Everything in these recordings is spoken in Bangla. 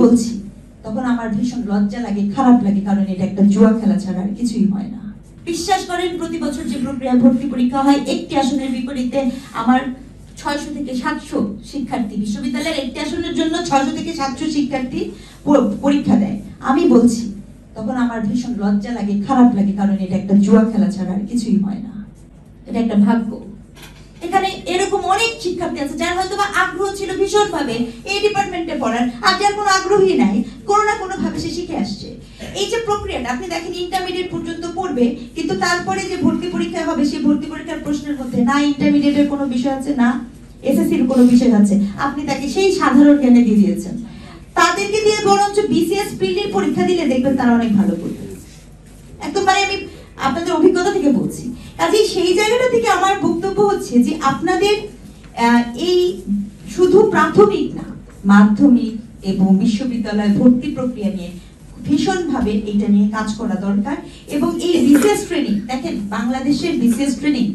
বলছি তখন আমার ভীষণ লজ্জা লাগে, খারাপ লাগে, কারণ এটা একটা জুয়া খেলা ছাড়া আর কিছুই হয় না। বিশ্বাস করেন, প্রতি বছর যে প্রক্রিয়া ভর্তি পরীক্ষা হয়, একটি আসনের বিপরীতে আমার 600 থেকে 700 শিক্ষার্থী, বিশ্ববিদ্যালয়ের একটি আসনের জন্য 600 থেকে 700 শিক্ষার্থী পরীক্ষা দেয়। আমি বলছি তখন আমার ভীষণ লজ্জা লাগে, খারাপ লাগে, কারণ এটা একটা জুয়া খেলা ছাড়া আর কিছুই হয় না। এটা একটা ভাগ্য। এখানে এরকম অনেক শিক্ষার্থী আছে যার হয়তো বা আগ্রহ ছিল ভীষণ ভাবে এই ডিপার্টমেন্টে পড়ার, আর যার কোনো আগ্রহই নাই, কোনো না কোনো ভাবে সে শিখে আসছে। এই যে প্রক্রিয়াটা আপনি দেখেন, ইন্টারমিডিয়েট পর্যন্ত পড়বে, কিন্তু তারপরে যে ভর্তি পরীক্ষা হবে সেই ভর্তি পরীক্ষার প্রশ্নের মধ্যে না ইন্টারমিডিয়েটের কোনো বিষয় আছে, না এসএসসির কোনো বিষয় আছে, আপনি তাকে সেই সাধারণ জ্ঞানে দিয়ে দিয়েছেন। তাদেরকে দিয়ে বরঞ্চ বিসিএস প্রিলির পরীক্ষা দিলে দেখবেন তারা অনেক ভালো করবে। একদম মানে আমি আপনাদের অভিজ্ঞতা থেকে বলছি। কাজেই সেই জায়গাটা থেকে আমার বক্তব্য হচ্ছে যে আপনাদের এই শুধু প্রাথমিক না, মাধ্যমিক এবং বিশ্ববিদ্যালয় ভর্তি প্রক্রিয়া নিয়ে ভীষণভাবে এটা নিয়ে কাজ করা দরকার। এবং এই বিসিএস ট্রেনিং, দেখেন বাংলাদেশের বিসিএস ট্রেনিং,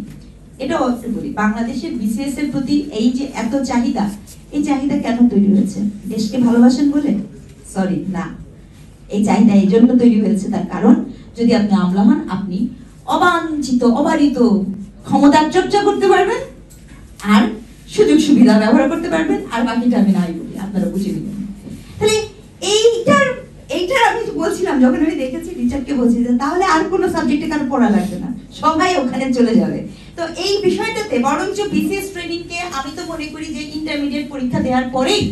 এটাও বলি, বাংলাদেশের বিসিএস এর প্রতি এই যে এত চাহিদা, এই চাহিদা কেন তৈরি হয়েছে? দেশকে ভালোবাসেন বলে? সরি, না, এই চাহিদা এই জন্য তৈরি হয়েছে, তার কারণ যদি আপনি আমলা হন, আপনি অবাঞ্ছিত অবারিত ক্ষমতার চর্চা করতে পারবেন, আর সুযোগ সুবিধা ব্যবহার করতে পারবেন, আর বাকিটা আমি নাই বলি, আপনারা বুঝে নেবেন। তাহলে এইটার আমি বলছিলাম, যখন আমি দেখেছি রিচার্ডকে বলছি যে তাহলে আর কোনো সাবজেক্টে কারো পড়া লাগবে না, সবাই ওখানে চলে যাবে। তো এই বিষয়টাতে বরঞ্চ বিসিএস ট্রেনিং কে আমি তো মনে করি যে ইন্টারমিডিয়েট পরীক্ষা দেওয়ার পরেই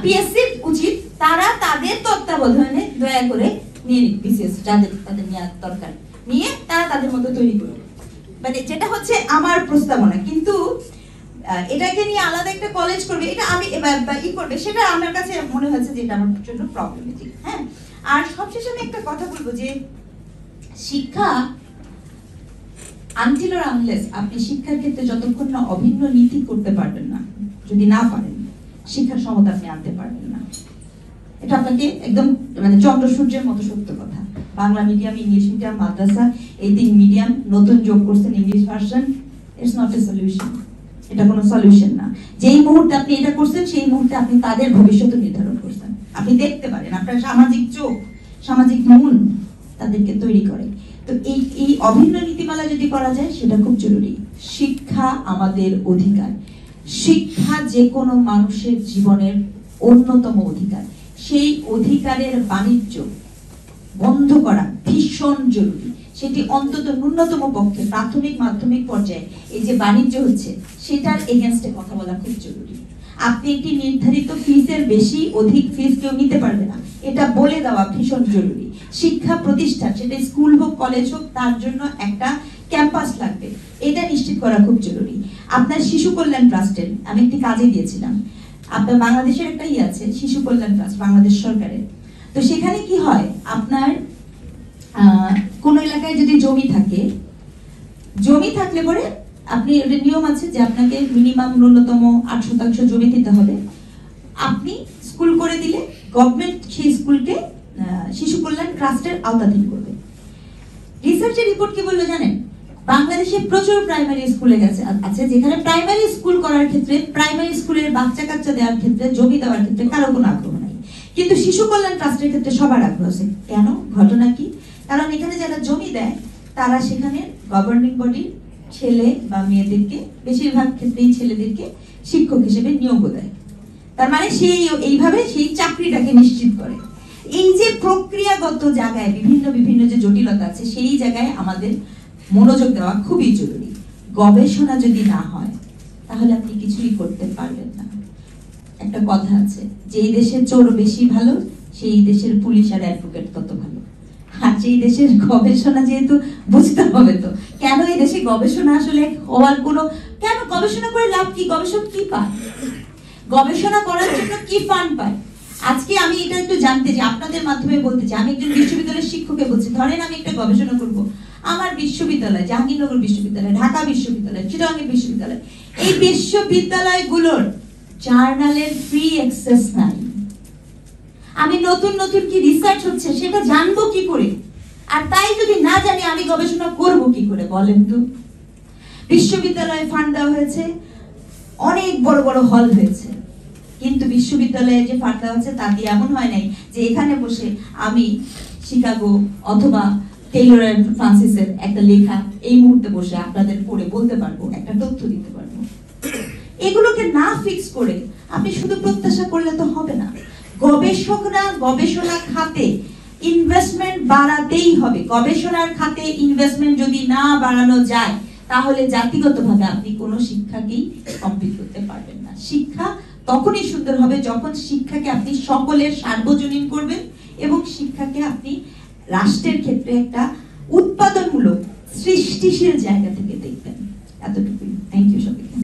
পিএসসি উচিত তারা তাদের তত্ত্বাবধানে দয়া করে নিয়ে নিক বিসিএস, যাদের তাদের নেওয়ার দরকার, নিয়ে তারা তাদের মতো তৈরি করবে, মানে যেটা হচ্ছে আমার প্রস্তাবনা। কিন্তু এটাকে নিয়ে আলাদা একটা কলেজ করবে, এটা আমি ই করবে, সেটা আমার কাছে মনে হয়েছে যে এটা আমার জন্য প্রবলেমেটিক। হ্যাঁ, আর সবশেষে আমি একটা কথা বলবো যে শিক্ষা আনটিল অর আনলেস আপনি শিক্ষার ক্ষেত্রে যতক্ষণ না অভিন্ন নীতি করতে পারবেন না, যদি না পারেন, শিক্ষার সমতা আপনি আনতে পারবেন না। এটা আপনাকে একদম মানে চন্দ্র সূর্যের মতো সত্য কথা। বাংলা মিডিয়াম, ইংলিশ মিডিয়াম, মাদ্রাসা, এই 3 মিডিয়াম নতুন যোগ করছেন English version, it's not a solution. এটা কোনো সলিউশন না। যেই মুহূর্তে আপনি এটা করছেন, সেই মুহূর্তে আপনি তাদের ভবিষ্যৎ নির্ধারণ করছেন। আপনি দেখতে পারেন আপনার সামাজিক চোখ, সামাজিক মন তাদেরকে তৈরি করে। তো এই অভিন্ন নীতিমালা যদি করা যায়, সেটা খুব জরুরি। শিক্ষা আমাদের অধিকার, শিক্ষা যে কোনো মানুষের জীবনের অন্যতম অধিকার। সেই অধিকারের বাণিজ্য বন্ধ করা ভীষণ জরুরি। সেটি অন্তত ন্যূনতম পক্ষে প্রাথমিক মাধ্যমিক পর্যায়ে এই যে বাণিজ্য হচ্ছে, সেটার এগেইনস্টে কথা বলা খুব জরুরি। আপনি একটি নির্ধারিত ফিসের বেশি অধিক ফিস কেউ নিতে পারবে না, এটা বলে দেওয়া ভীষণ জরুরি। শিক্ষা প্রতিষ্ঠান, সেটা স্কুল হোক কলেজ হোক, তার জন্য একটা ক্যাম্পাস লাগবে, এটা নিশ্চিত করা খুব জরুরি। আপনার শিশু কল্যাণ ট্রাস্টের আমি একটি কাজে দিয়েছিলাম, আপনার বাংলাদেশের একটা আছে শিশু কল্যাণ ট্রাস্ট, বাংলাদেশ সরকারের। তো সেখানে কি হয়, আপনার কোন এলাকায় যদি জমি থাকলে পরে আপনি ওটা নিয়ম আছে যে আপনাকে মিনিমাম ন্যূনতম 8% জমি দিতে হবে। আপনি স্কুল করে দিলে গভর্নমেন্ট সেই স্কুলকে শিশু কল্যাণ ট্রাস্টের আওতাধীন করবে। রিসার্চের রিপোর্ট কি বললো জানেন? বাংলাদেশে প্রচুর প্রাইমারি স্কুলে আছে যেখানে প্রাইমারি স্কুল করার ক্ষেত্রে, প্রাইমারি স্কুলের বাচ্চা কাচ্চা দেওয়ার ক্ষেত্রে, জমি দেওয়ার ক্ষেত্রে কারো কোনো আগ্রহ নাই, কিন্তু শিশু কল্যাণ ট্রাস্টের ক্ষেত্রে সবার আগ্রহ আছে। কেন? ঘটনা কি? কারণ এখানে যারা জমি দেয় তারা সেখানে গভর্নিং বডির ছেলে বা মেয়েদেরকে, বেশিরভাগ ক্ষেত্রেই ছেলেদেরকে শিক্ষক হিসেবে নিয়োগ দেয়। তার মানে সেই এইভাবে সেই চাকরিটাকে নিশ্চিত করে। এই যে প্রক্রিয়াগত জায়গায় বিভিন্ন যে জটিলতা আছে, সেই জায়গায় আমাদের মনোযোগ দেওয়া খুবই জরুরি। গবেষণা যদি না হয় তাহলে আপনি কিছুই করতে পারবেন না। একটা কথা আছে, যেই দেশে চোর বেশি ভালো, সেই দেশের পুলিশ আর অ্যাডভোকেট তত ভালো। আর যেই দেশের গবেষণা, যেহেতু বুঝতে হবে তো কেন এই দেশে গবেষণা আসলে হওয়ার কোনো, কেন গবেষণা করে লাভ কি? গবেষক কি পায়? গবেষণা করার জন্য কি ফান্ড পায়? আজকে আমি এটা একটু জানতে চাই, আপনাদের মাধ্যমে বলতে চাই। আমি একজন বিশ্ববিদ্যালয়ের শিক্ষককে বলছি, ধরেন আমি একটা গবেষণা করব, আমার বিশ্ববিদ্যালয়, জাহাঙ্গীরনগর বিশ্ববিদ্যালয়, ঢাকা বিশ্ববিদ্যালয়, চিটাগাং বিশ্ববিদ্যালয়, এই বিশ্ববিদ্যালয়গুলোর জার্নালের ফ্রি অ্যাক্সেস নাই। আমি নতুন কি রিসার্চ হচ্ছে সেটা জানবো কি করে? আর তাই যদি না জানি আমি গবেষণা করব কি করে বলেন তো? বিশ্ববিদ্যালয়ে ফান্ড দেওয়া হয়েছে, অনেক বড় বড় হল হয়েছে, কিন্তু বিশ্ববিদ্যালয়ে যে ফাটলা হচ্ছে তা দিয়ে এমন হয় নাই যে এখানে বসে আমি শিকাগো অথবা টেইলর এন্ড ফ্রান্সিসের একটা লেখা এই মুহূর্তে বসে আপনাদের পড়ে বলতে পারবো, একটা তথ্য দিতে পারবো। এগুলোকে না ফিক্স করে আপনি শুধু প্রত্যাশা করলে তো হবে না। গবেষণা খাতে ইনভেস্টমেন্ট বাড়াতেই হবে। গবেষণার খাতে ইনভেস্টমেন্ট যদি না বাড়ানো যায় তাহলে জাতিগতভাবে আপনি কোনো শিক্ষাকেই কমপ্লিট করতে পারবেন না। শিক্ষা তখনই সুন্দর হবে যখন শিক্ষাকে আপনি সকলের সার্বজনীন করবেন এবং শিক্ষাকে আপনি রাষ্ট্রের ক্ষেত্রে একটা উৎপাদনমূলক সৃষ্টিশীল জায়গা থেকে দেখবেন। এতটুকুই। থ্যাংক ইউ সবাই।